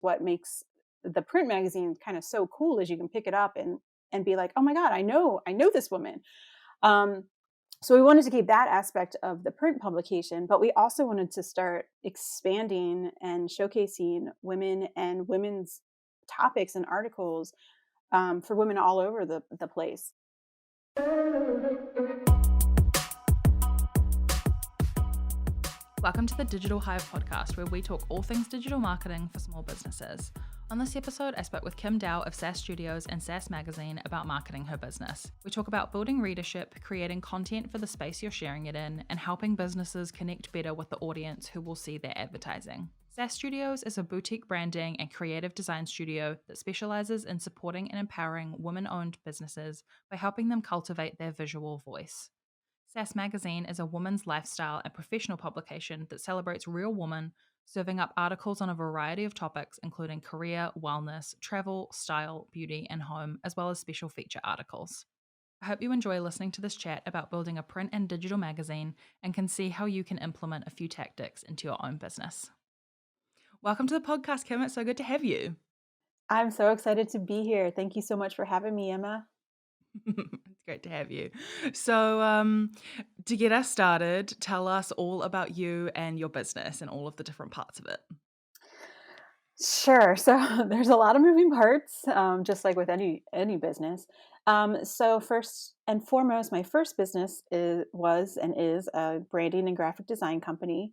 what makes the print magazine kind of so cool is you can pick it up and be like, oh my God, I know this woman. Um, so we wanted to keep that aspect of the print publication, but we also wanted to start expanding and showcasing women and women's topics and articles for women all over the place. Welcome to the Digital Hive podcast, where we talk all things digital marketing for small businesses. On this episode, I spoke with Kim Dow of Sass Studios and Sass Magazine about marketing her business. We talk about building readership, creating content for the space you're sharing it in, and helping businesses connect better with the audience who will see their advertising. Sass Studios is a boutique branding and creative design studio that specializes in supporting and empowering women-owned businesses by helping them cultivate their visual voice. Sass Magazine is a woman's lifestyle and professional publication that celebrates real women, serving up articles on a variety of topics, including career, wellness, travel, style, beauty, and home, as well as special feature articles. I hope you enjoy listening to this chat about building a print and digital magazine and can see how you can implement a few tactics into your own business. Welcome to the podcast, Kim. It's so good to have you. I'm so excited to be here. Thank you so much for having me, Emma. It's great to have you. So, to get us started, tell us all about you and your business and all of the different parts of it. Sure. So there's a lot of moving parts, just like with any business. So first and foremost, my first business was and is a branding and graphic design company.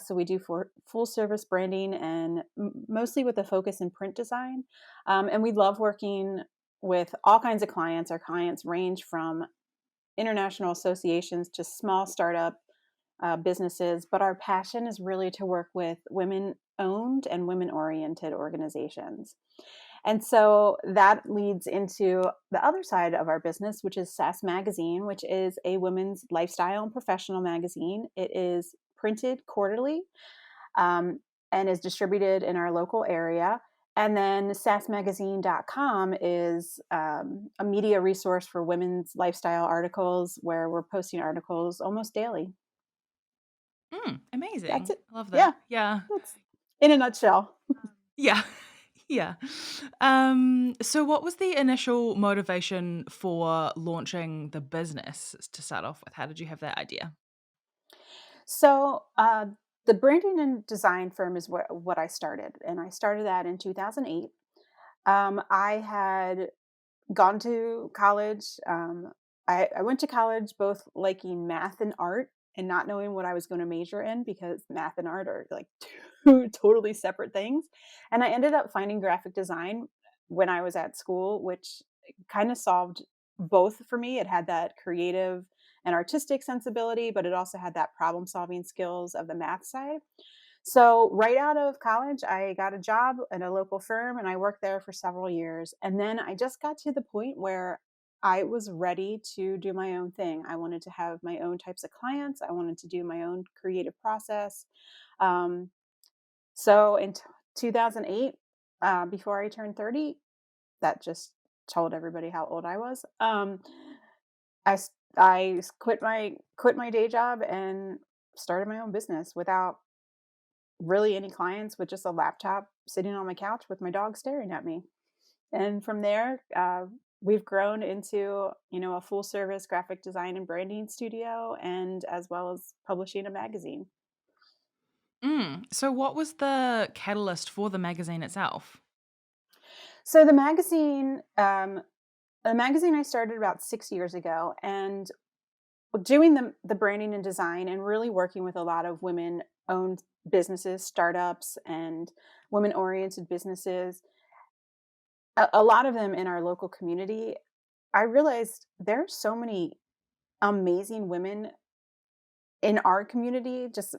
So we do for full service branding and mostly with a focus in print design. And we love working with all kinds of clients. Our clients range from international associations to small startup businesses, but our passion is really to work with women owned and women oriented organizations. And so that leads into the other side of our business, which is Sass Magazine, which is a women's lifestyle and professional magazine. It is printed quarterly and is distributed in our local area. And then sassmagazine.com is a media resource for women's lifestyle articles where we're posting articles almost daily. That's Amazing. it. I love Yeah, that. Yeah. that's in a nutshell. Yeah. Yeah. So what was the initial motivation for launching the business to start off with? How did you have that idea? So, the branding and design firm is what I started, and I started that in 2008. I had gone to college. I went to college both liking math and art and not knowing what I was going to major in because math and art are like two totally separate things. And I ended up finding graphic design when I was at school, which kind of solved both for me. It had that creative and artistic sensibility, but it also had that problem solving skills of the math side. So, right out of college, I got a job at a local firm and I worked there for several years. And then I just got to the point where I was ready to do my own thing. I wanted to have my own types of clients, I wanted to do my own creative process. Um, so, in 2008, before I turned 30, that just told everybody how old I was. I quit my day job and started my own business without really any clients, with just a laptop sitting on my couch with my dog staring at me. And from there, we've grown into, a full service graphic design and branding studio, and as well as publishing a magazine. So what was the catalyst for the magazine itself? So the magazine I started about 6 years ago, and doing the branding and design and really working with a lot of women owned businesses, startups, and women oriented businesses, a lot of them in our local community. I realized there are so many amazing women in our community, just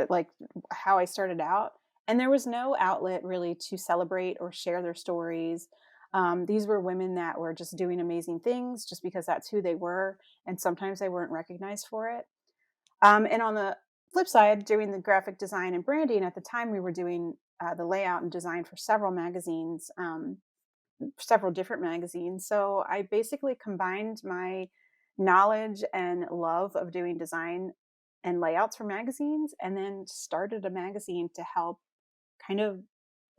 like how I started out. And there was no outlet really to celebrate or share their stories. These were women that were just doing amazing things just because that's who they were. And sometimes they weren't recognized for it. And on the flip side, doing the graphic design and branding, at the time we were doing the layout and design for several magazines, several different magazines. So I basically combined my knowledge and love of doing design and layouts for magazines and then started a magazine to help kind of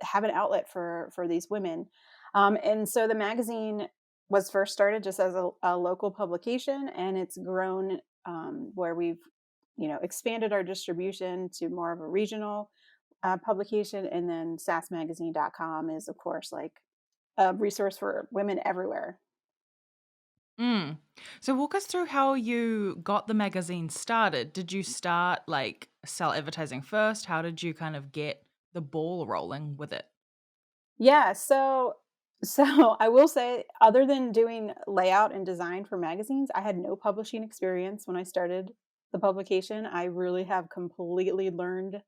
have an outlet for these women. And so the magazine was first started just as a local publication, and it's grown, where we've expanded our distribution to more of a regional publication. And then sassmagazine.com is, of course, like a resource for women everywhere. Mm. So walk us through how you got the magazine started. Did you start like sell advertising first? How did you kind of get the ball rolling with it? Yeah, so I will say, other than doing layout and design for magazines, I had no publishing experience when I started the publication. I really have completely learned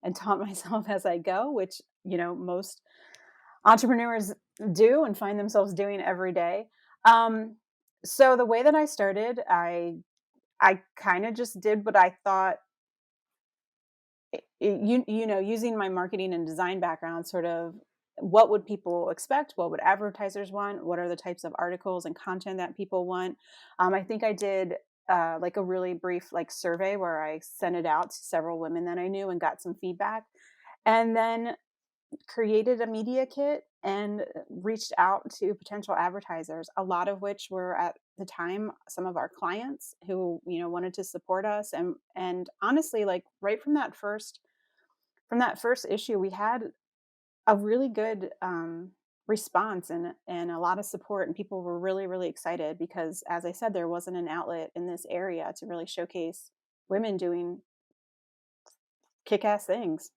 and taught myself as I go, which, most entrepreneurs do and find themselves doing every day. Um, so the way that I started, I kind of just did what I thought, using my marketing and design background, sort of what would people expect? What would advertisers want? What are the types of articles and content that people want? I think I did like a really brief like survey where I sent it out to several women that I knew and got some feedback, and then created a media kit and reached out to potential advertisers, a lot of which were at the time some of our clients who wanted to support us. And honestly, like right from that first issue, we had a really good response and a lot of support, and people were really, really excited because, as I said, there wasn't an outlet in this area to really showcase women doing kick-ass things.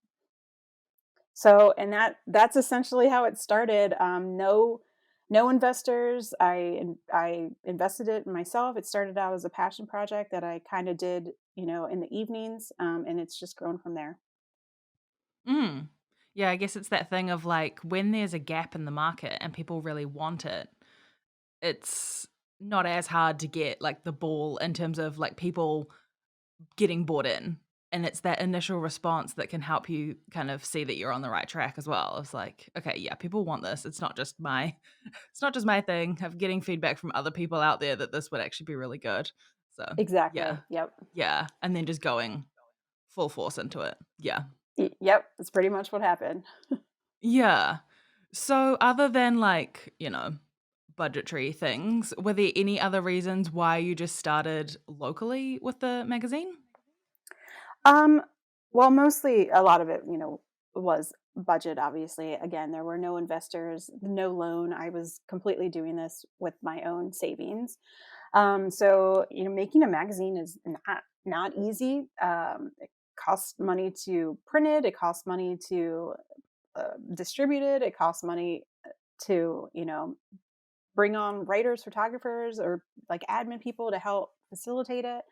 So, and that's essentially how it started. No investors. I invested it in myself. It started out as a passion project that I kind of did, in the evenings, and it's just grown from there. Mm. Yeah, I guess it's that thing of like when there's a gap in the market and people really want it, it's not as hard to get like the ball in terms of like people getting bought in. And it's that initial response that can help you kind of see that you're on the right track as well. It's like, okay, yeah, people want this. It's not just my it's not just my thing. I'm getting feedback from other people out there that this would actually be really good. So, yeah. Exactly. Yep. Yeah, and then just going full force into it. Yeah. Yep. That's pretty much what happened. Yeah. So other than like, budgetary things, were there any other reasons why you just started locally with the magazine? Um, well, mostly a lot of it, was budget. Obviously, again, there were no investors, no loan. I was completely doing this with my own savings. So making a magazine is not easy. It costs money to print it. It costs money to distribute it. It costs money to bring on writers, photographers, or like admin people to help facilitate it.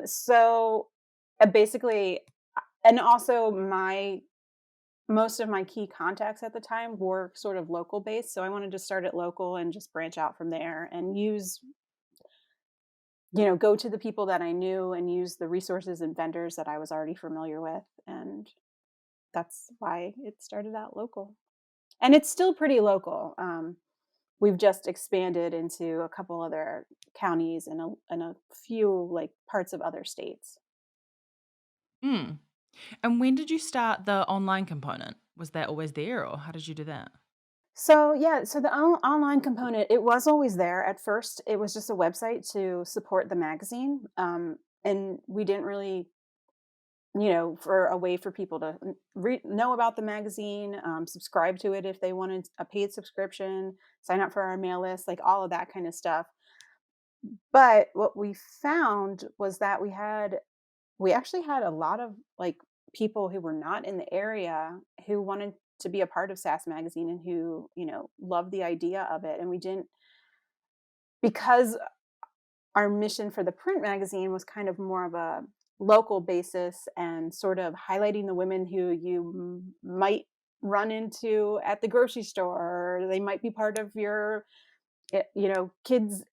So basically, and also my most of my key contacts at the time were sort of local based. So I wanted to start it local and just branch out from there and go to the people that I knew and use the resources and vendors that I was already familiar with. And that's why it started out local. And it's still pretty local. We've just expanded into a couple other counties and a few like parts of other states. Mm. And when did you start the online component? Was that always there or how did you do that? So yeah, so the online component, it was always there. At first, it was just a website to support the magazine, and we didn't really, for a way for people to know about the magazine, subscribe to it if they wanted a paid subscription, sign up for our mail list, like all of that kind of stuff. But what we found was that we actually had a lot of like people who were not in the area who wanted to be a part of Sass Magazine and who, loved the idea of it. And we didn't, because our mission for the print magazine was kind of more of a local basis and sort of highlighting the women who you might run into at the grocery store, or they might be part of your, kids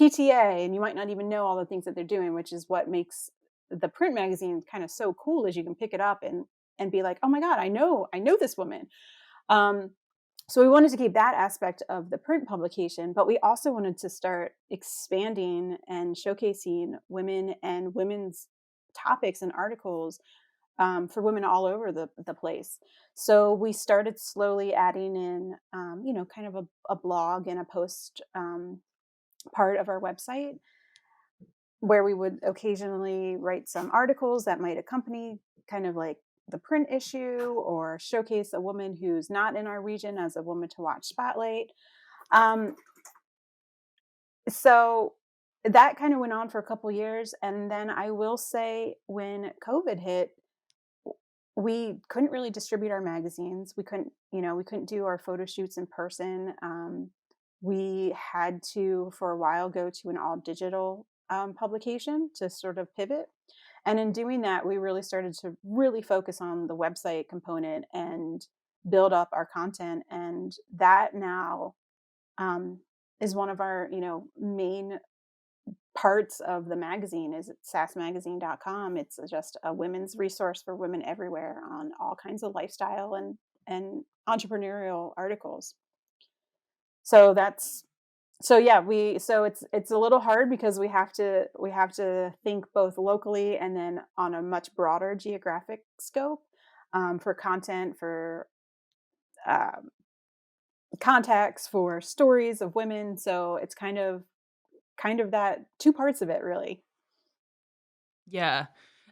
PTA, and you might not even know all the things that they're doing, which is what makes the print magazine kind of so cool, is you can pick it up and be like, oh my god, I know this woman. Um, so we wanted to keep that aspect of the print publication, but we also wanted to start expanding and showcasing women and women's topics and articles for women all over the place. So we started slowly adding in, kind of a blog and a post part of our website where we would occasionally write some articles that might accompany kind of like the print issue or showcase a woman who's not in our region as a woman to watch spotlight. Um, so that kind of went on for a couple years. And then I will say when COVID hit, we couldn't really distribute our magazines. We couldn't do our photo shoots in person. We had to, for a while, go to an all digital publication to sort of pivot. And in doing that, we really started to really focus on the website component and build up our content. And that now um, is one of our, main parts of the magazine is at sassmagazine.com. It's just a women's resource for women everywhere on all kinds of lifestyle and entrepreneurial articles. So that's so yeah, it's a little hard because we have to think both locally and then on a much broader geographic scope for content, for um, contacts, for stories of women. So it's kind of that two parts of it really. Yeah.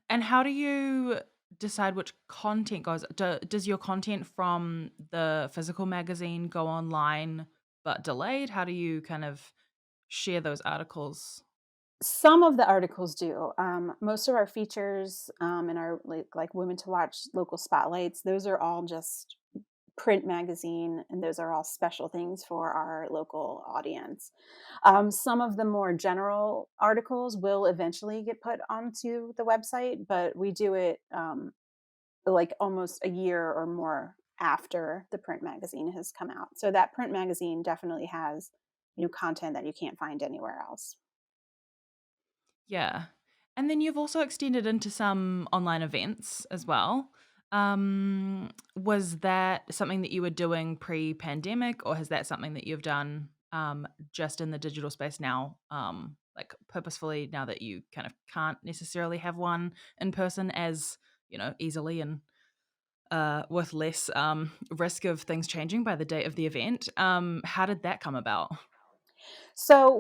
And how do you decide which content goes? Does your content from the physical magazine go online but delayed? How do you kind of share those articles? Some of the articles do. Most of our features and our like women to watch local spotlights, those are all just print magazine, and those are all special things for our local audience. Some of the more general articles will eventually get put onto the website, but we do it like almost a year or more after the print magazine has come out. So that print magazine definitely has content that you can't find anywhere else. Yeah. And then you've also extended into some online events as well. Was that something that you were doing pre-pandemic, or has that something that you've done just in the digital space now, like purposefully now that you kind of can't necessarily have one in person as, easily and with less risk of things changing by the date of the event? How did that come about? So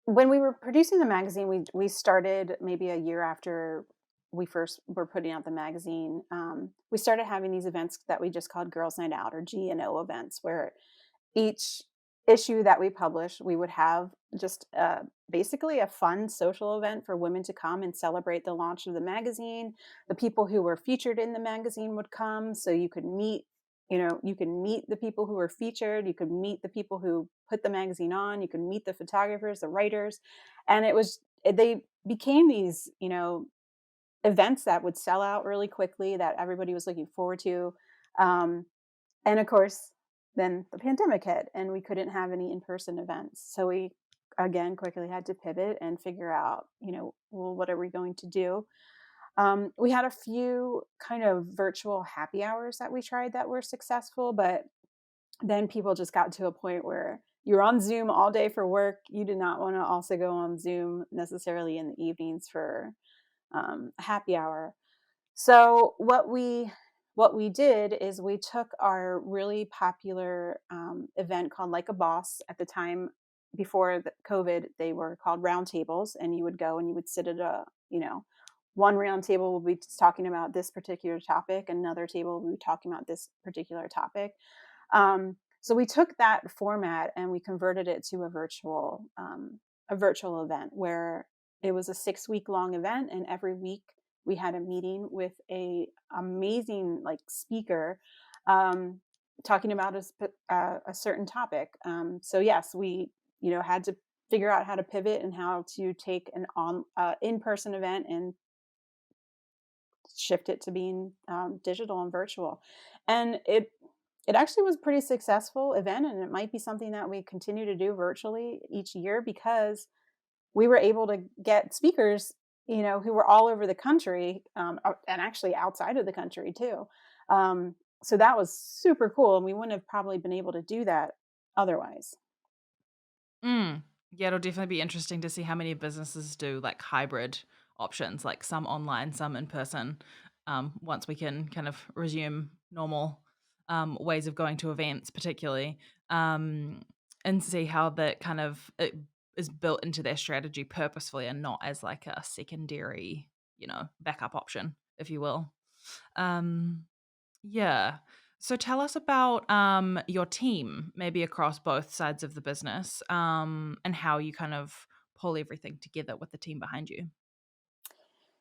when we were producing the magazine, we started maybe a year after we first were putting out the magazine. We started having these events that we just called Girls Night Out or G&O events, where each issue that we published, we would have just basically a fun social event for women to come and celebrate the launch of the magazine. The people who were featured in the magazine would come, so you could meet the people who were featured, you could meet the people who put the magazine on, you could meet the photographers, the writers, and they became these, events that would sell out really quickly that everybody was looking forward to. Um, and of course, then the pandemic hit and we couldn't have any in-person events. So we again quickly had to pivot and figure out, well, what are we going to do? We had a few kind of virtual happy hours that we tried that were successful, but then people just got to a point where you're on Zoom all day for work. You did not want to also go on Zoom necessarily in the evenings for a happy hour. So what we did is we took our really popular event called Like a Boss. At the time before the COVID, they were called roundtables, and you would go and you would sit at one round table will be talking about this particular topic, another table will be talking about this particular topic. So we took that format and we converted it to a virtual event where it was a 6-week long event, and every week we had a meeting with a amazing like speaker um, talking about a certain topic. So yes, we had to figure out how to pivot and how to take an in-person event and shift it to being digital and virtual. And it actually was a pretty successful event, and it might be something that we continue to do virtually each year because we were able to get speakers, who were all over the country, and actually outside of the country too. So that was super cool, and we wouldn't have probably been able to do that otherwise. Mm. Yeah, it'll definitely be interesting to see how many businesses do like hybrid options, like some online, some in person, once we can kind of resume normal ways of going to events, particularly, um, and see how that kind of it is built into their strategy purposefully and not as like a secondary, backup option, if you will. Um, yeah. So tell us about your team, maybe across both sides of the business, and how you kind of pull everything together with the team behind you.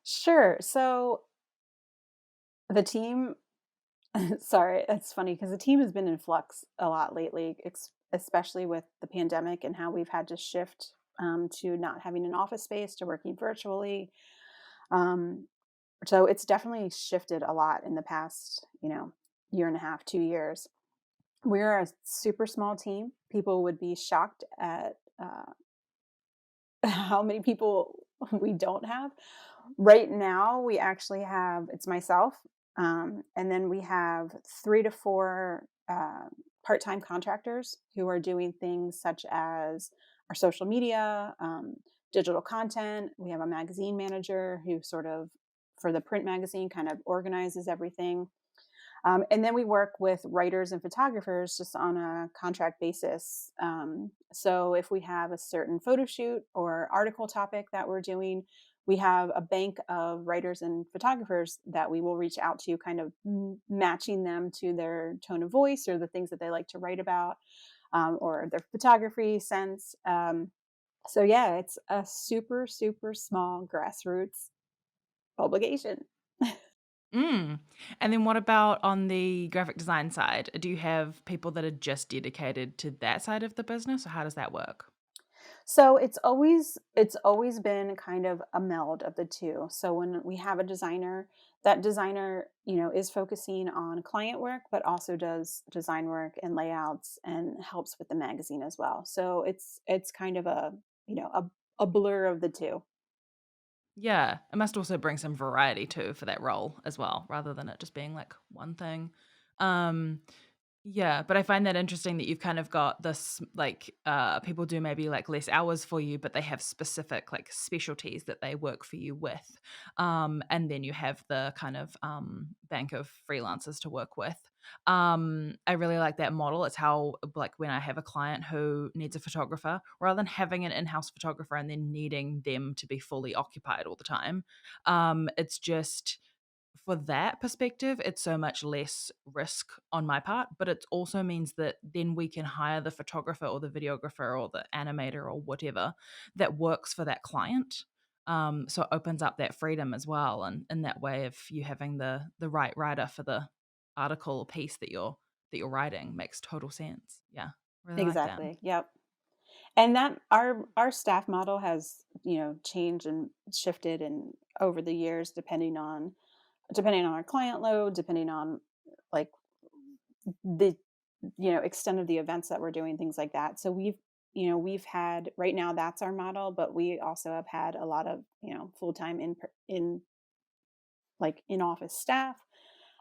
Sure. So the team, sorry, it's funny because the team has been in flux a lot lately, especially with the pandemic and how we've had to shift to not having an office space to working virtually. Um, so it's definitely shifted a lot in the past, year and a half, 2 years. We're a super small team. People would be shocked at how many people we don't have. Right now, we actually have it's myself, and then we have 3 to 4, part-time contractors who are doing things such as our social media, digital content. We have a magazine manager who sort of, for the print magazine, kind of organizes everything. And then we work with writers and photographers just on a contract basis. So if we have a certain photo shoot or article topic that we're doing, we have a bank of writers and photographers that we will reach out to, kind of matching them to their tone of voice or the things that they like to write about, or their photography sense. So yeah, it's a super, super small grassroots obligation. Mm. And then what about on the graphic design side? Do you have people that are just dedicated to that side of the business, or how does that work? So it's always been kind of a meld of the two. So when we have a designer, that designer, is focusing on client work, but also does design work and layouts and helps with the magazine as well. So it's kind of a blur of the two. Yeah, it must also bring some variety too for that role as well, rather than it just being like one thing. Um, Yeah, but I find that interesting that you've kind of got this like people do maybe like less hours for you, but they have specific like specialties that they work for you with. And then you have the kind of bank of freelancers to work with. I really like that model. It's how like when I have a client who needs a photographer, rather than having an in-house photographer and then needing them to be fully occupied all the time, it's just for that perspective, it's so much less risk on my part, but it also means that then we can hire the photographer or the videographer or the animator or whatever that works for that client. So it opens up that freedom as well, and in that way, if you having the right writer for the article or piece that you're writing makes total sense. Yeah, really like that. Exactly. Yep. And that our staff model has, changed and shifted and over the years depending on our client load, depending on like the extent of the events that we're doing, things like that. So we've had, right now that's our model, but we also have had a lot of full-time in like in office staff.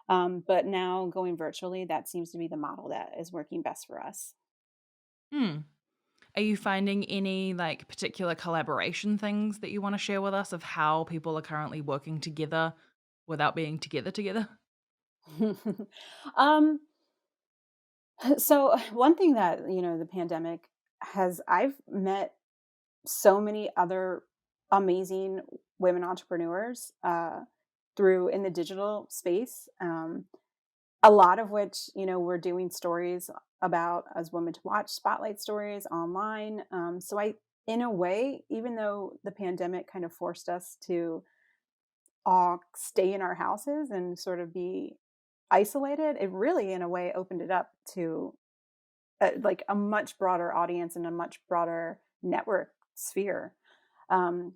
But now going virtually, that seems to be the model that is working best for us. Hmm. Are you finding any like particular collaboration things that you want to share with us of how people are currently working together without being together? um so one thing that the pandemic has I've met so many other amazing women entrepreneurs through in the digital space. A lot of which, we're doing stories about as women to watch spotlight stories online. So in a way, even though the pandemic kind of forced us to all stay in our houses and sort of be isolated, it really, in a way, opened it up to like a much broader audience and a much broader network sphere. Um,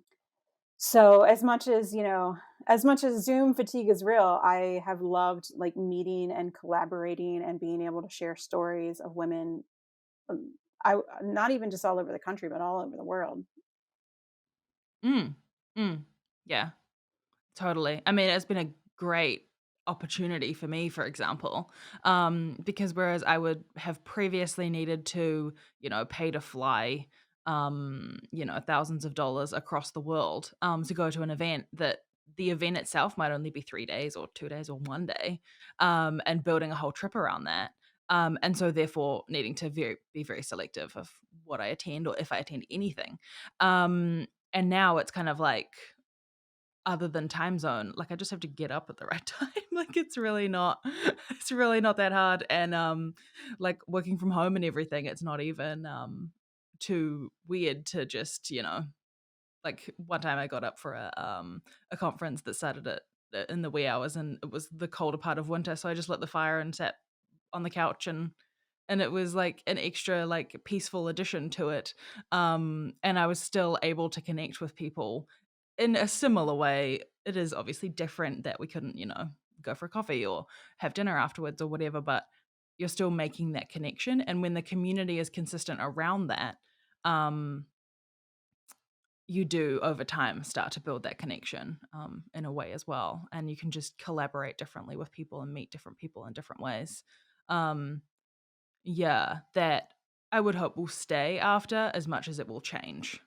so as much as Zoom fatigue is real, I have loved like meeting and collaborating and being able to share stories of women. I not even just all over the country, but all over the world. Mm. Mm. Yeah, totally. I mean, it's been a great opportunity for me, for example, because whereas I would have previously needed to, pay to fly thousands of dollars across the world to go to an event that the event itself might only be 3 days or 2 days or 1 day, and building a whole trip around that. And so therefore needing to be very selective of what I attend or if I attend anything. And now it's kind of like, other than time zone, like I just have to get up at the right time. Like it's really not that hard. And like working from home and everything, it's not even too weird to just, like one time I got up for a conference that started at in the wee hours, and it was the colder part of winter, so I just lit the fire and sat on the couch, and it was like an extra like peaceful addition to it. And I was still able to connect with people in a similar way. It is obviously different that we couldn't, go for a coffee or have dinner afterwards or whatever, but you're still making that connection. And when the community is consistent around that, um, you do over time start to build that connection in a way as well. And you can just collaborate differently with people and meet different people in different ways. Um, yeah, that I would hope will stay after as much as it will change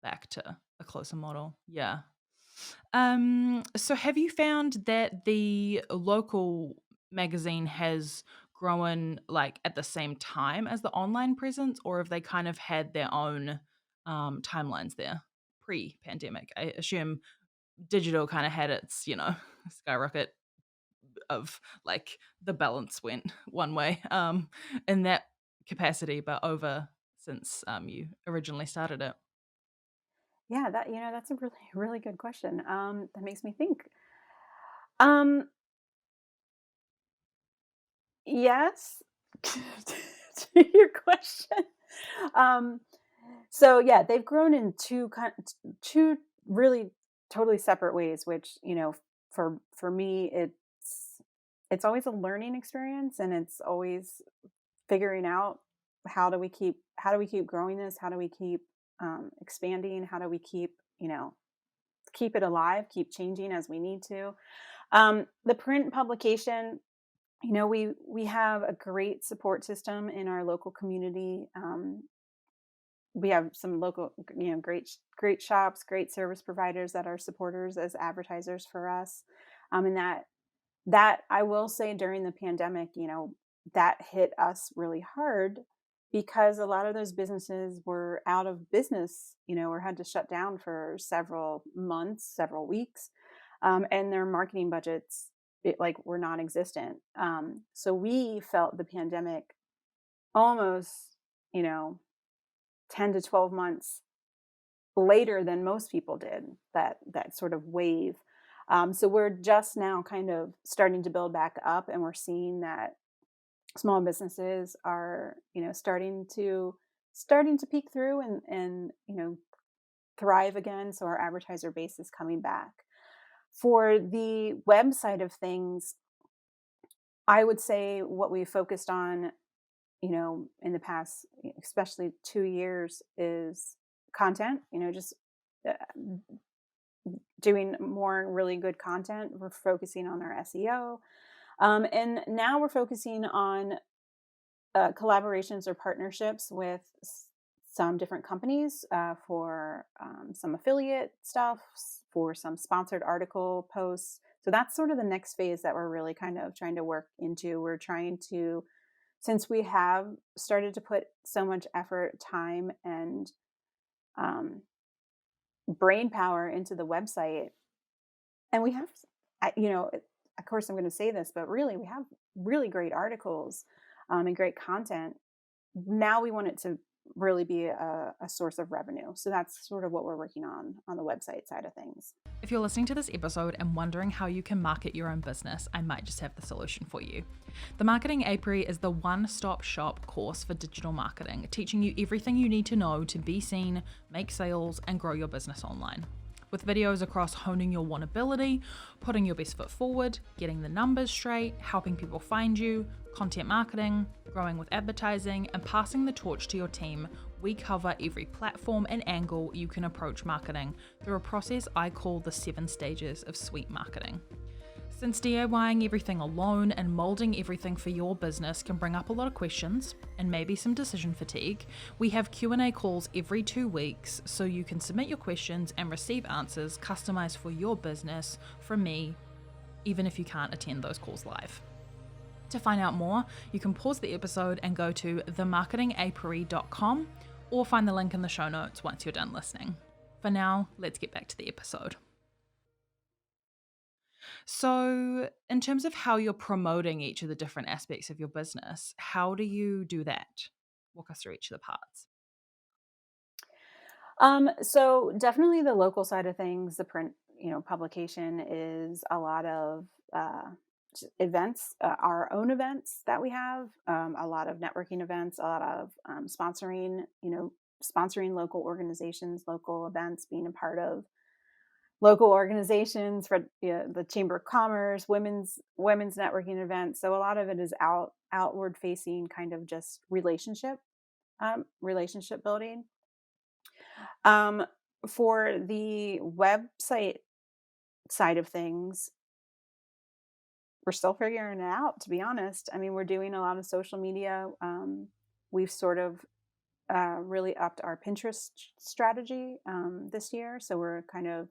back to a closer model. Yeah. So have you found that the local magazine has grown like at the same time as the online presence, or have they kind of had their own timelines there pre-pandemic? I assume digital kind of had its, skyrocket of like the balance went one way in that capacity, but over since you originally started it. Yeah, that's a really really good question. That makes me think. Um, yes, to your question. Um, so yeah, they've grown in two really totally separate ways. Which for me, it's always a learning experience, and it's always figuring out how do we keep growing this, how do we keep expanding, how do we keep it alive, keep changing as we need to. The print publication, we have a great support system in our local community. We have some local, great shops, great service providers that are supporters as advertisers for us. And that I will say, during the pandemic, that hit us really hard because a lot of those businesses were out of business, or had to shut down for several months, several weeks, and their marketing budgets were non-existent. So we felt the pandemic almost, 10 to 12 months later than most people did, that sort of wave. So we're just now kind of starting to build back up, and we're seeing that small businesses are, starting to peek through and thrive again. So our advertiser base is coming back. For the website of things, I would say what we focused on, in the past, especially 2 years, is content. Just uh, doing more really good content. We're focusing on our SEO, and now we're focusing on collaborations or partnerships with some different companies for some affiliate stuff, for some sponsored article posts. So that's sort of the next phase that we're really kind of trying to work into. We're trying to, since we have started to put so much effort, time, and brain power into the website, and we have, of course, I'm going to say this, but really, we have really great articles and great content. Now we want it to really be a source of revenue. So that's sort of what we're working on the website side of things. If you're listening to this episode and wondering how you can market your own business, I might just have the solution for you. The Marketing Apiary is the one-stop shop course for digital marketing, teaching you everything you need to know to be seen, make sales, and grow your business online. With videos across honing your vulnerability, putting your best foot forward, getting the numbers straight, helping people find you, content marketing, growing with advertising, and passing the torch to your team, we cover every platform and angle you can approach marketing through a process I call the 7 stages of sweet marketing. Since DIYing everything alone and molding everything for your business can bring up a lot of questions and maybe some decision fatigue, we have Q&A calls every 2 weeks so you can submit your questions and receive answers customized for your business from me, even if you can't attend those calls live. To find out more, you can pause the episode and go to themarketingapiary.com or find the link in the show notes once you're done listening. For now, let's get back to the episode. So, in terms of how you're promoting each of the different aspects of your business, how do you do that? Walk us through each of the parts. So definitely the local side of things, the print, publication is a lot of events, our own events that we have, a lot of networking events, a lot of sponsoring local organizations, local events, being a part of local organizations for the Chamber of Commerce, women's networking events. So a lot of it is outward facing, kind of just relationship building. Um, for the website side of things, we're still figuring it out, to be honest. I mean, we're doing a lot of social media. We've sort of really upped our Pinterest strategy this year. So we're kind of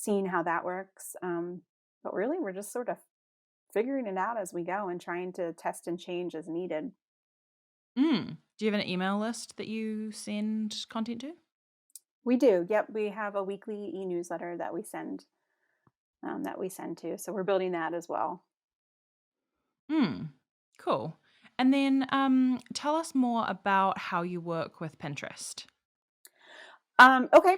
seeing how that works. But really, we're just sort of figuring it out as we go and trying to test and change as needed. Do you have an email list that you send content to? We do. Yep. We have a weekly e-newsletter that we send to. So we're building that as well. Cool. And then tell us more about how you work with Pinterest. Okay.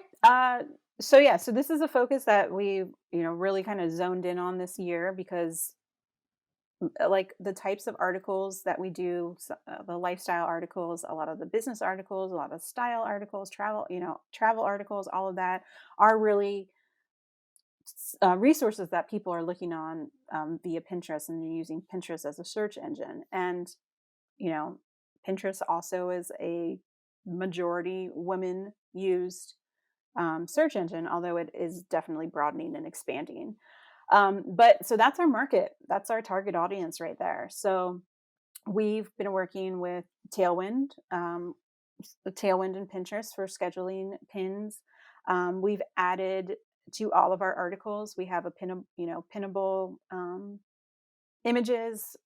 So this is a focus that we, really kind of zoned in on this year because like the types of articles that we do, the lifestyle articles, a lot of the business articles, a lot of style articles, travel articles, all of that are really resources that people are looking on via Pinterest, and they're using Pinterest as a search engine. And, you know, Pinterest also is a majority women used search engine, although it is definitely broadening and expanding. But so that's our market, that's our target audience right there. So we've been working with Tailwind, Tailwind and Pinterest for scheduling pins. We've added to all of our articles. We have a pinnable images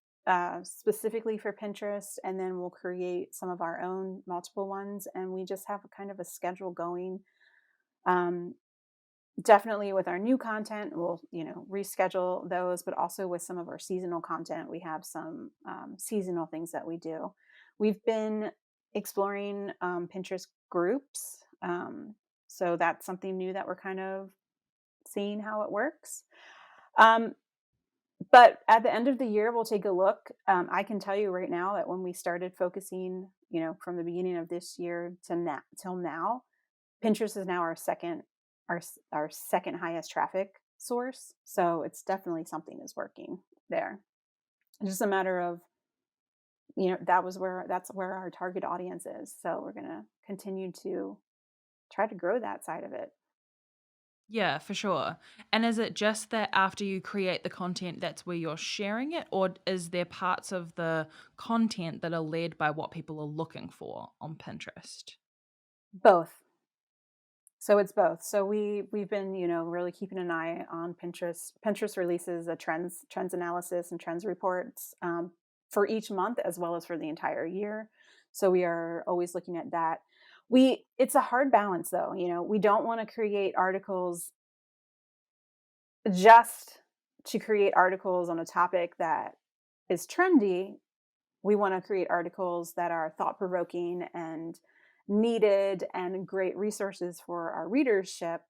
specifically for Pinterest, and then we'll create some of our own multiple ones, and we just have a kind of a schedule going. Um, Definitely with our new content, we'll reschedule those, but also with some of our seasonal content, we have some seasonal things that we do. We've been exploring Pinterest groups, so that's something new that we're kind of seeing how it works. Um, but at the end of the year, we'll take a look. I can tell you right now that when we started focusing, from the beginning of this year to now till now, Pinterest is now our second highest traffic source. So it's definitely something is working there. It's just a matter of, that's where our target audience is. So we're gonna continue to try to grow that side of it. Yeah, for sure. And is it just that after you create the content, that's where you're sharing it? Or is there parts of the content that are led by what people are looking for on Pinterest? Both. So it's both. So we've been, really keeping an eye on Pinterest. Pinterest releases a trends analysis and trends reports for each month as well as for the entire year. So we are always looking at that. It's a hard balance though. We don't want to create articles just to create articles on a topic that is trendy. We want to create articles that are thought provoking and needed and great resources for our readership.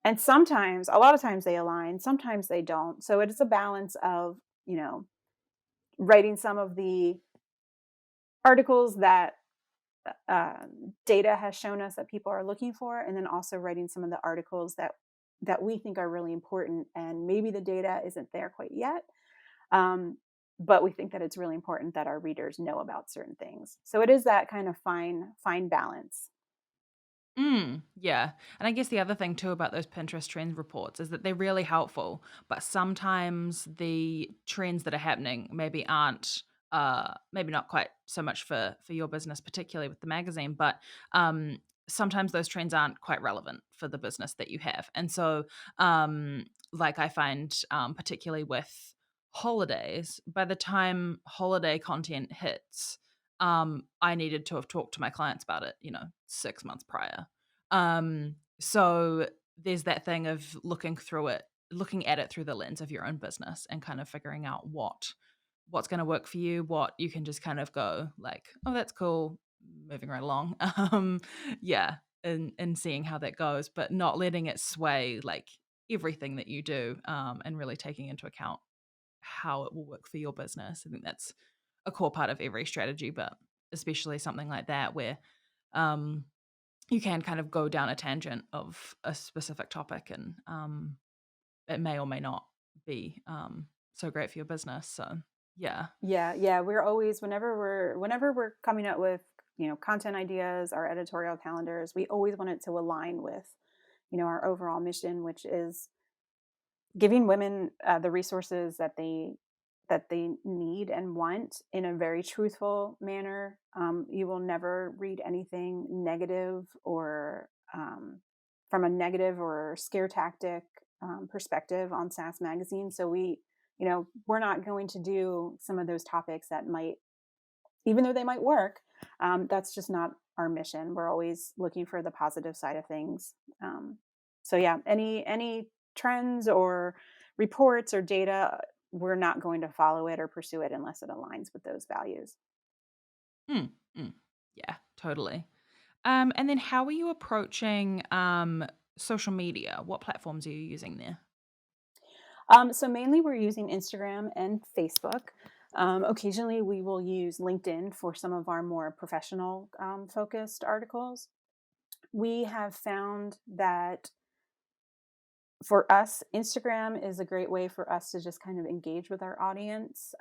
And sometimes, a lot of times they align, sometimes they don't. So it is a balance of, writing some of the articles that uh, data has shown us that people are looking for, and then also writing some of the articles that we think are really important, and maybe the data isn't there quite yet. Um, but we think that it's really important that our readers know about certain things. So it is that kind of fine balance. Yeah. And I guess the other thing too about those Pinterest trend reports is that they're really helpful, but sometimes the trends that are happening maybe aren't maybe not quite so much for your business, particularly with the magazine, but sometimes those trends aren't quite relevant for the business that you have. And so like I find particularly with holidays, by the time holiday content hits, I needed to have talked to my clients about it, 6 months prior. So there's that thing of looking at it through the lens of your own business and kind of figuring out what's going to work for you, what you can just kind of go like, oh, that's cool, moving right along. Yeah, and seeing how that goes, but not letting it sway like everything that you do, and really taking into account how it will work for your business. I think that's a core part of every strategy, but especially something like that where um, you can kind of go down a tangent of a specific topic and it may or may not be so great for your business. So, yeah. Yeah, yeah, we're always whenever we're coming up with, content ideas, our editorial calendars, we always want it to align with, our overall mission, which is giving women the resources that they need and want in a very truthful manner. You will never read anything negative or from a negative or scare tactic perspective on Sass Magazine. So we're not going to do some of those topics that might, even though they might work, that's just not our mission. We're always looking for the positive side of things. So yeah, any trends or reports or data, we're not going to follow it or pursue it unless it aligns with those values. Mm, mm. Yeah, totally. And then how are you approaching social media? What platforms are you using there? So mainly we're using Instagram and Facebook. Occasionally we will use LinkedIn for some of our more professional focused articles. We have found that for us, Instagram is a great way for us to just kind of engage with our audience,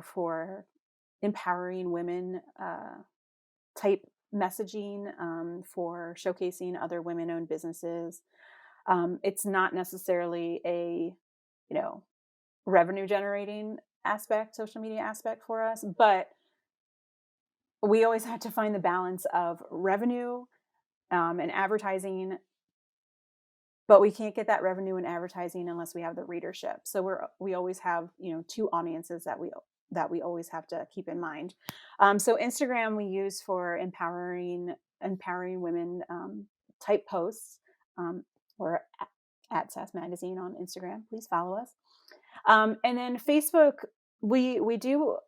for empowering women type messaging, for showcasing other women owned businesses. It's not necessarily a, you know, revenue generating aspect, social media aspect for us, but we always have to find the balance of revenue and advertising, but we can't get that revenue in advertising unless we have the readership. So we always have, two audiences that we always have to keep in mind. So Instagram we use for empowering women type posts. Or at Sass Magazine on Instagram. Please follow us. And then Facebook, we do,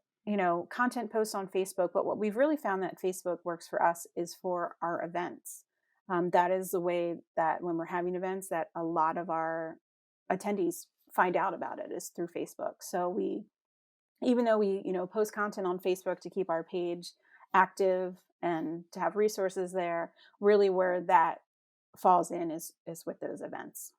content posts on Facebook, but what we've really found that Facebook works for us is for our events. That is the way that when we're having events, that a lot of our attendees find out about it is through Facebook. So even though we, post content on Facebook to keep our page active and to have resources there, really where that falls in is with those events.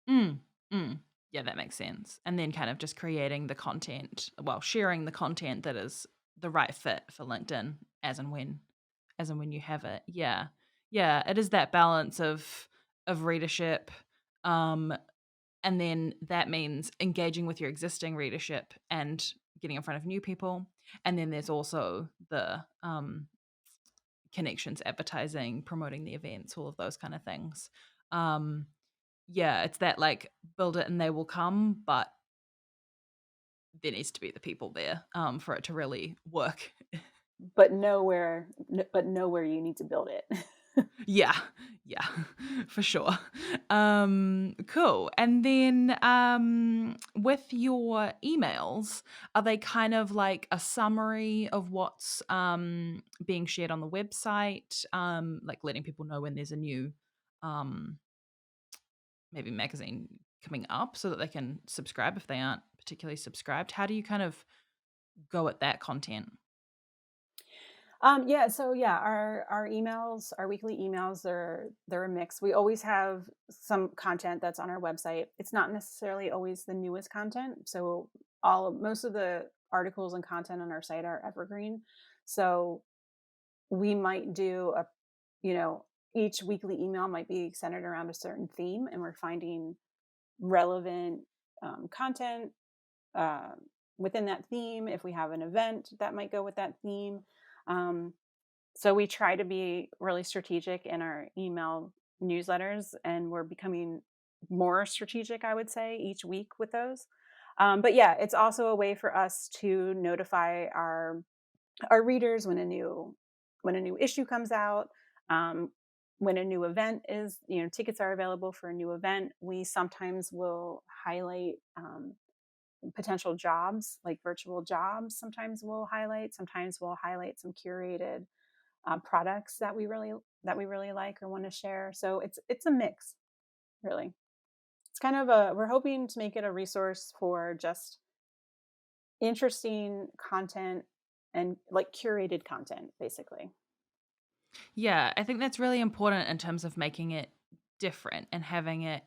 Mm, mm. Yeah, that makes sense. And then kind of just creating the content, well, sharing the content that is the right fit for LinkedIn as and when you have it. Yeah. Yeah, it is that balance of readership, um and then that means engaging with your existing readership and getting in front of new people. And then there's also the connections, advertising, promoting the events, all of those kind of things. Um, yeah, it's that like build it and they will come, but there needs to be the people there for it to really work. But know where you need to build it. Yeah, yeah, for sure. Cool. And then with your emails, are they kind of like a summary of what's being shared on the website? Like letting people know when there's a new um, maybe magazine coming up so that they can subscribe if they aren't particularly subscribed? How do you kind of go at that content? Yeah, so yeah, our emails, our weekly emails, they're a mix. We always have some content that's on our website. It's not necessarily always the newest content. So most of the articles and content on our site are evergreen. So we might do a, you know, each weekly email might be centered around a certain theme, and we're finding relevant content uh, within that theme. If we have an event that might go with that theme, um, so we try to be really strategic in our email newsletters, and we're becoming more strategic, I would say, each week with those. But yeah, it's also a way for us to notify our readers when a new issue comes out. Um, when a new event is, tickets are available for a new event. We sometimes will highlight potential jobs, like virtual jobs. Sometimes we'll highlight some curated products that we really like or want to share. So it's a mix, really. It's kind of a we're hoping to make it a resource for just interesting content and like curated content, basically. Yeah, I think that's really important in terms of making it different and having it,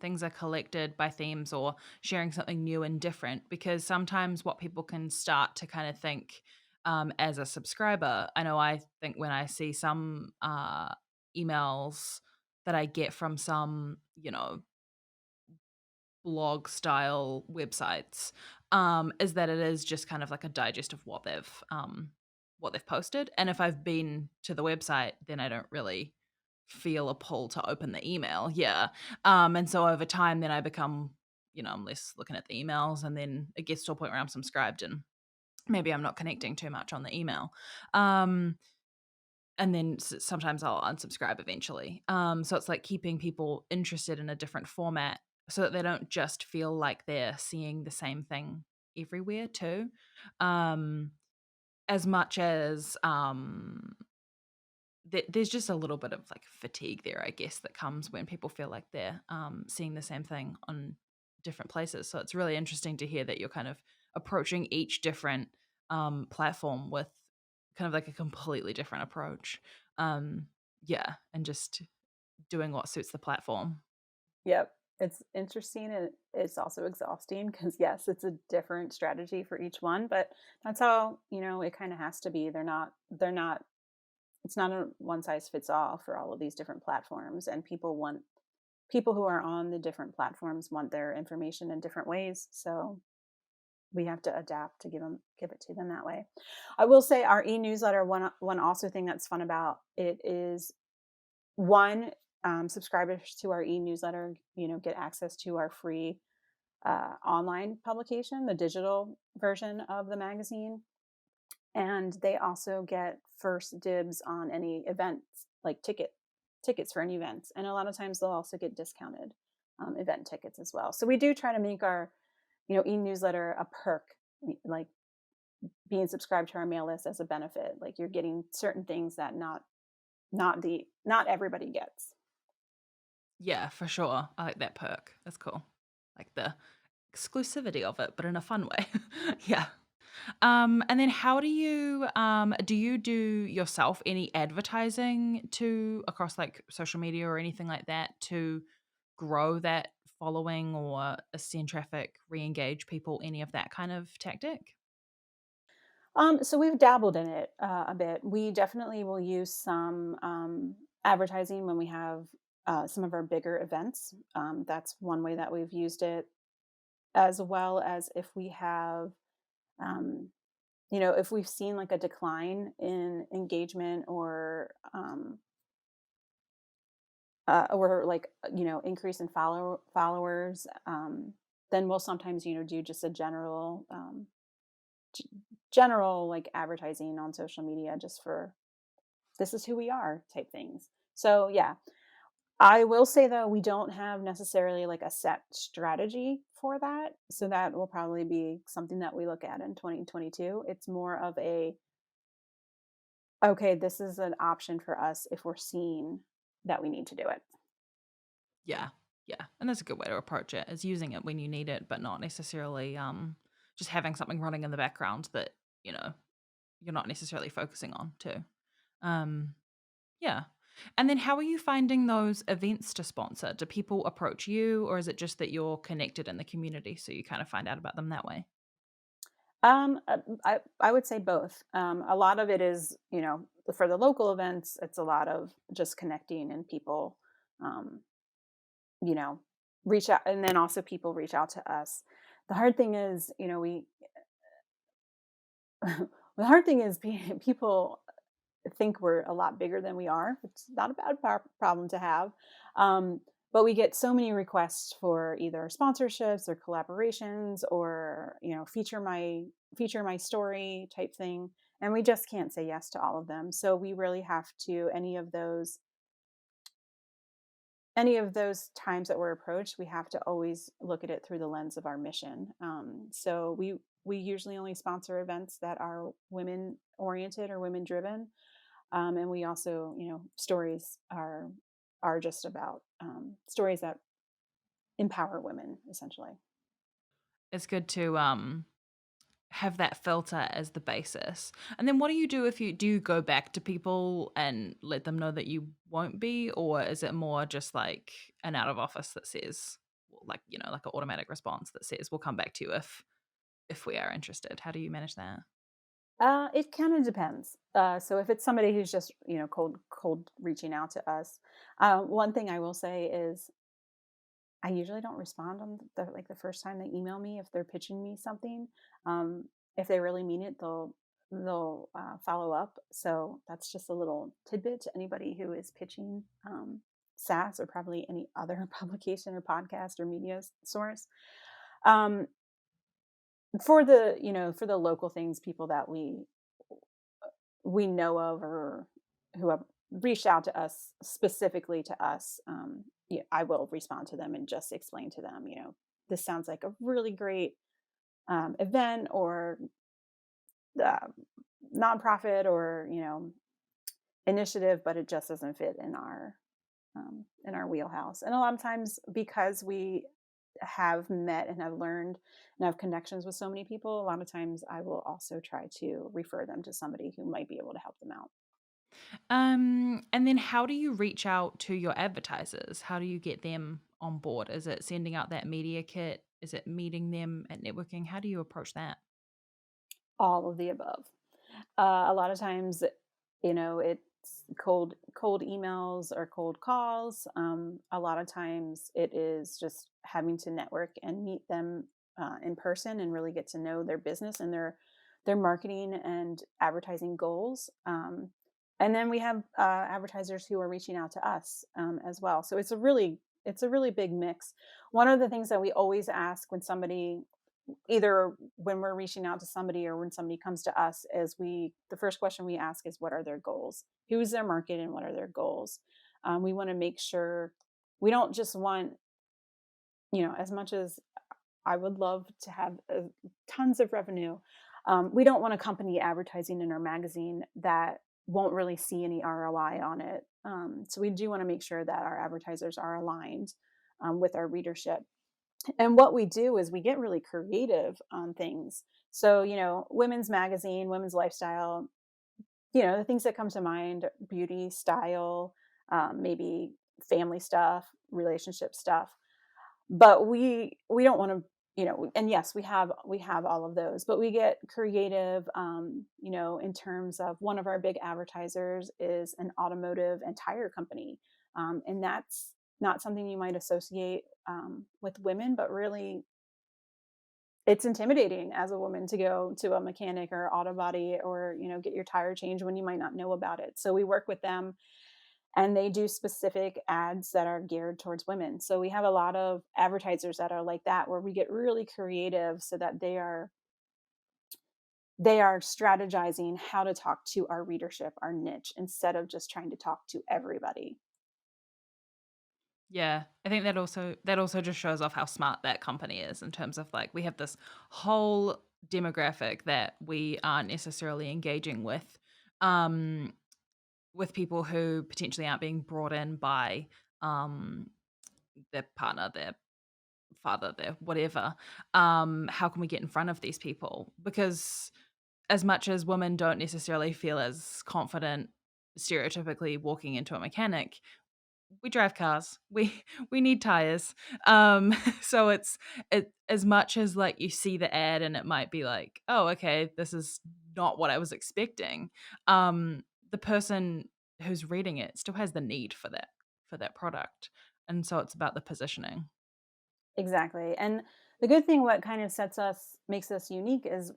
things are collected by themes or sharing something new and different because sometimes what people can start to kind of think as a subscriber, I know I think when I see some emails that I get from some, blog style websites, is that it is just kind of like a digest of what they've posted. And if I've been to the website, then I don't really feel a pull to open the email. Yeah. And so over time then I become, I'm less looking at the emails and then it gets to a point where I'm subscribed and maybe I'm not connecting too much on the email. Um and then sometimes I'll unsubscribe eventually. So it's like keeping people interested in a different format so that they don't just feel like they're seeing the same thing everywhere too. Um, as much as there's just a little bit of like fatigue there, I guess, that comes when people feel like they're seeing the same thing on different places. So it's really interesting to hear that you're kind of approaching each different platform with kind of like a completely different approach. Yeah, and just doing what suits the platform. Yep. It's interesting and it's also exhausting because yes, it's a different strategy for each one, but that's how, it kind of has to be. They're not it's not a one size fits all for all of these different platforms, and people who are on the different platforms want their information in different ways. So we have to adapt to give it to them that way. I will say our e-newsletter, one also thing that's fun about it is one, subscribers to our e-newsletter, get access to our free online publication, the digital version of the magazine. And they also get first dibs on any events, like tickets for any events. And a lot of times they'll also get discounted event tickets as well. So we do try to make our, e-newsletter a perk, like being subscribed to our mail list as a benefit. Like you're getting certain things that not everybody gets. Yeah, for sure. I like that perk. That's cool. Like the exclusivity of it, but in a fun way. Yeah. And then how do you do yourself any advertising to across like social media or anything like that to grow that following or send traffic, re-engage people, any of that kind of tactic? So we've dabbled in it a bit. We definitely will use some advertising when we have some of our bigger events. That's one way that we've used it, as well as if we have, um, if we've seen like a decline in engagement or like increase in followers. Then we'll sometimes do just a g- general like advertising on social media just for this is who we are type things. So yeah, I will say though we don't have necessarily like a set strategy for that. So that will probably be something that we look at in 2022. It's more of a okay, this is an option for us if we're seeing that we need to do it. Yeah. Yeah. And that's a good way to approach it is using it when you need it, but not necessarily just having something running in the background that, you know, you're not necessarily focusing on too. Um Yeah. And then how are you finding those events to sponsor? Do people approach you or is it just that you're connected in the community so you kind of find out about them that way? I would say both. A lot of it is, for the local events, it's a lot of just connecting and people, um, you know, reach out, and then also people reach out to us. The hard thing is, the hard thing is people think we're a lot bigger than we are. It's not a bad problem to have. Um, but we get so many requests for either sponsorships or collaborations or, feature my story type thing. And we just can't say yes to all of them. So we really have to, any of those times that we're approached, we have to always look at it through the lens of our mission. So we usually only sponsor events that are women oriented or women driven, and we also, stories are just about stories that empower women, essentially. It's good to have that filter as the basis. And then what do you do if you do go back to people and let them know that you won't be, or is it more just like an out of office that says, well, like, like an automatic response that says we'll come back to you if we are interested? How do you manage that? It kind of depends. So if it's somebody who's just, cold reaching out to us, one thing I will say is I usually don't respond on the first time they email me if they're pitching me something. Um, if they really mean it, they'll follow up. So that's just a little tidbit to anybody who is pitching SaaS or probably any other publication or podcast or media source. Um, for the local things, people that we know of or who have reached out to us specifically to us, yeah, I will respond to them and just explain to them, this sounds like a really great event or uh, nonprofit or initiative, but it just doesn't fit in our wheelhouse. And a lot of times, because we have met and have learned and have connections with so many people, a lot of times I will also try to refer them to somebody who might be able to help them out. And then how do you reach out to your advertisers? How do you get them on board? Is it sending out that media kit? Is it meeting them at networking? How do you approach that? All of the above. A lot of times, it's cold emails or cold calls. A lot of times, it is just having to network and meet them in person and really get to know their business and their marketing and advertising goals. And then we have advertisers who are reaching out to us as well. So it's a really big mix. One of the things that we always ask when somebody, either when we're reaching out to somebody or when somebody comes to us, is the first question we ask is, what are their goals? Who's their market and what are their goals? We want to make sure we don't just want, as much as I would love to have tons of revenue, we don't want a company advertising in our magazine that won't really see any ROI on it. So we do want to make sure that our advertisers are aligned with our readership. And what we do is we get really creative on things. So, women's magazine, women's lifestyle, the things that come to mind: beauty, style, maybe family stuff, relationship stuff. But we don't want to, and yes, we have all of those, but we get creative, in terms of one of our big advertisers is an automotive and tire company. And that's not something you might associate with women, but really it's intimidating as a woman to go to a mechanic or auto body or, get your tire changed when you might not know about it. So we work with them, and they do specific ads that are geared towards women. So we have a lot of advertisers that are like that, where we get really creative so that they are strategizing how to talk to our readership, our niche, instead of just trying to talk to everybody. Yeah, I think that also just shows off how smart that company is in terms of like we have this whole demographic that we aren't necessarily engaging um, with people who potentially aren't being brought in by their partner, their father, their whatever. How can we get in front of these people? Because as much as women don't necessarily feel as confident stereotypically walking into a mechanic, we drive cars. We need tires. So it as much as like you see the ad and it might be like, oh, okay, this is not what I was expecting. The person who's reading it still has the need for that product, and so it's about the positioning. Exactly. And the good thing, what kind of makes us unique is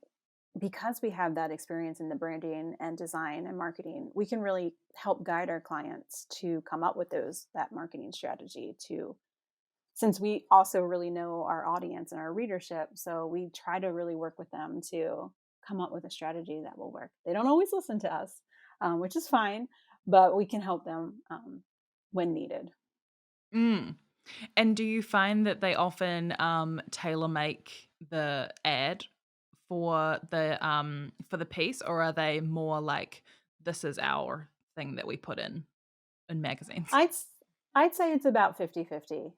because we have that experience in the branding and design and marketing, we can really help guide our clients to come up with that marketing strategy to since we also really know our audience and our readership. So we try to really work with them to come up with a strategy that will work. They don't always listen to us, which is fine, but we can help them when needed. Mm. And do you find that they often, tailor make the ad for the piece, or are they more like, "This is our thing that we put in magazines?" I'd s- I'd say it's about 50-50.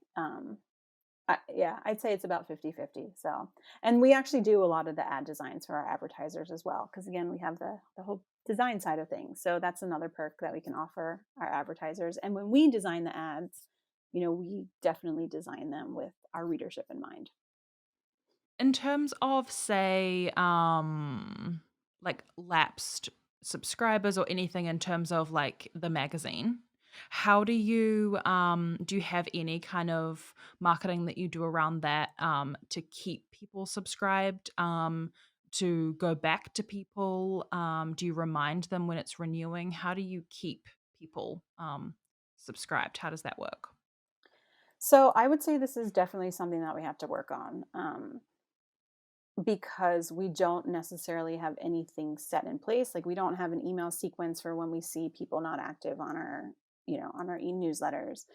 Yeah, I'd say it's about 50-50. So, and we actually do a lot of the ad designs for our advertisers as well because again, we have the whole design side of things. So that's another perk that we can offer our advertisers. And when we design the ads, we definitely design them with our readership in mind. In terms of, say, like, lapsed subscribers or anything in terms of, like, the magazine, how do you have any kind of marketing that you do around that, to keep people subscribed, to go back to people? Do you remind them when it's renewing? How do you keep people, subscribed? How does that work? So I would say this is definitely something that we have to work on. Because we don't necessarily have anything set in place. Like we don't have an email sequence for when we see people not active on our e-newsletters.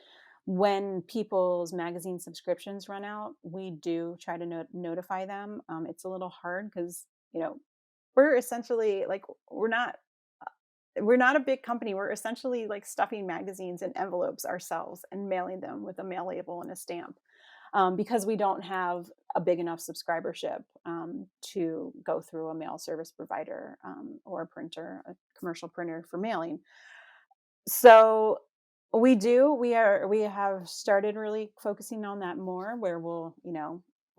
When people's magazine subscriptions run out, we do try to notify them. It's a little hard because, we're essentially like we're not a big company. We're essentially like stuffing magazines in envelopes ourselves and mailing them with a mail label and a stamp because we don't have a big enough subscribership to go through a mail service provider or a printer, a commercial printer for mailing. So we have started really focusing on that more where we'll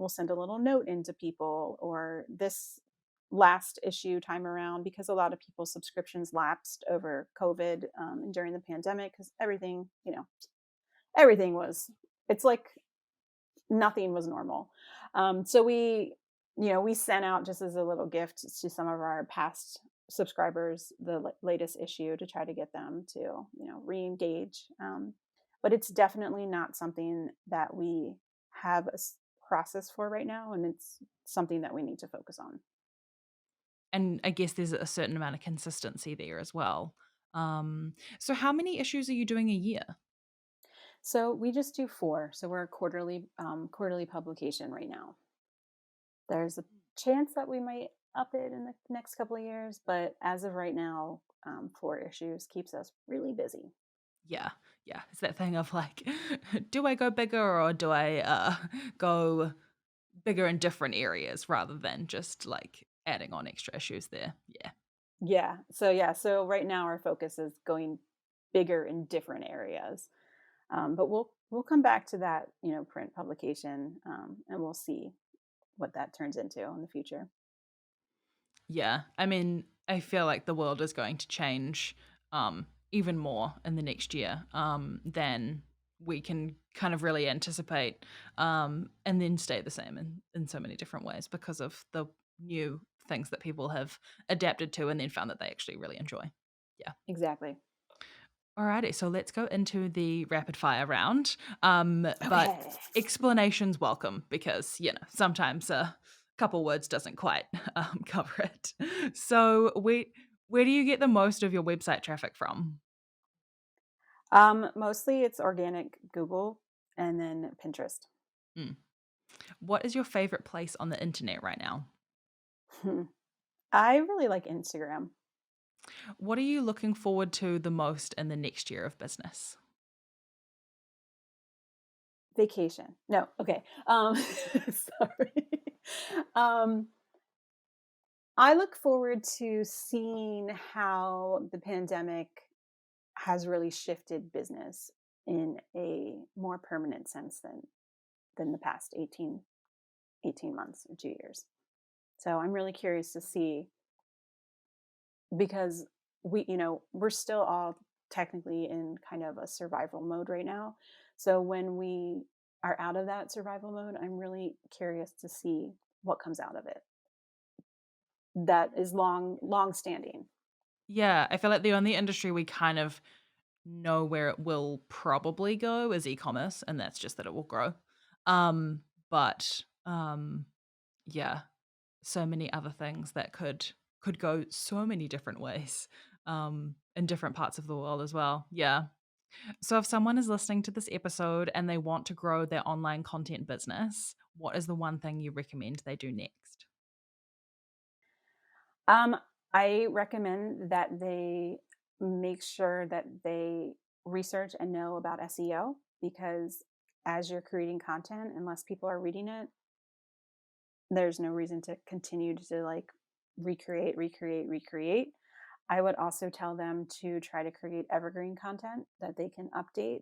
send a little note into people or this last issue time around because a lot of people's subscriptions lapsed over COVID and during the pandemic because everything was it's like nothing was normal. So we sent out just as a little gift to some of our past subscribers the latest issue to try to get them to, re-engage. But it's definitely not something that we have process for right now, and it's something that we need to focus on. And I guess there's a certain amount of consistency there as well. So how many issues are you doing a year? So we just do four. So we're a quarterly publication right now. There's a chance that we might up it in the next couple of years, but as of right now, four issues keeps us really busy. Yeah, yeah. It's that thing of like, do I go bigger or do I go bigger in different areas rather than just like adding on extra issues there? Yeah. So right now our focus is going bigger in different areas. But we'll come back to that, print publication, and we'll see what that turns into in the future. Yeah. I mean, I feel like the world is going to change even more in the next year than we can kind of really anticipate, and then stay the same in so many different ways because of the new things that people have adapted to and then found that they actually really enjoy. Yeah. Exactly. Alrighty, so let's go into the rapid fire round. But Okay. explanations welcome because sometimes a couple words doesn't quite cover it. So where do you get the most of your website traffic from? Mostly it's organic Google and then Pinterest. Mm. What is your favorite place on the internet right now? I really like Instagram. What are you looking forward to the most in the next year of business? Vacation. No, okay. Sorry. Um, I look forward to seeing how the pandemic has really shifted business. in a more permanent sense than the past 18 months or 2 years. So I'm really curious to see, because we're still all technically in kind of a survival mode right now. So when we are out of that survival mode, I'm really curious to see what comes out of it that is long standing. Yeah, I feel like the only industry we kind of know where it will probably go is e-commerce, and that's just that it will grow. But yeah, so many other things that could go so many different ways in different parts of the world as well. Yeah. So if someone is listening to this episode and they want to grow their online content business, what is the one thing you recommend they do next? um, I recommend that they make sure that they research and know about SEO, because as you're creating content, unless people are reading it, there's no reason to continue to like recreate. I would also tell them to try to create evergreen content that they can update,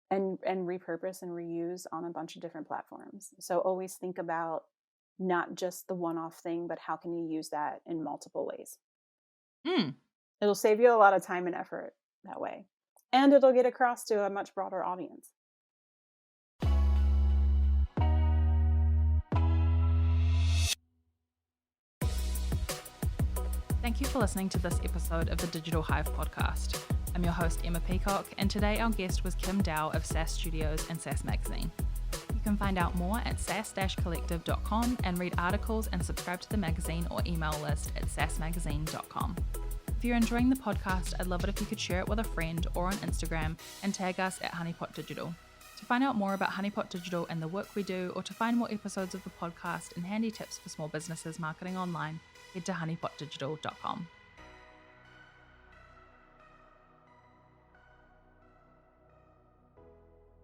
and repurpose and reuse on a bunch of different platforms. So always think about not just the one-off thing, but how can you use that in multiple ways. Mm. It'll save you a lot of time and effort that way, and it'll get across to a much broader audience. Thank you for listening to this episode of the Digital Hive podcast. I'm your host, Emma Peacock, and today our guest was Kim Dow of Sass Studios and Sass Magazine. You can find out more at sass-collective.com and read articles and subscribe to the magazine or email list at sassmagazine.com. If you're enjoying the podcast, I'd love it if you could share it with a friend or on Instagram and tag us at Honeypot Digital. To find out more about Honeypot Digital and the work we do, or to find more episodes of the podcast and handy tips for small businesses marketing online, head to honeypotdigital.com.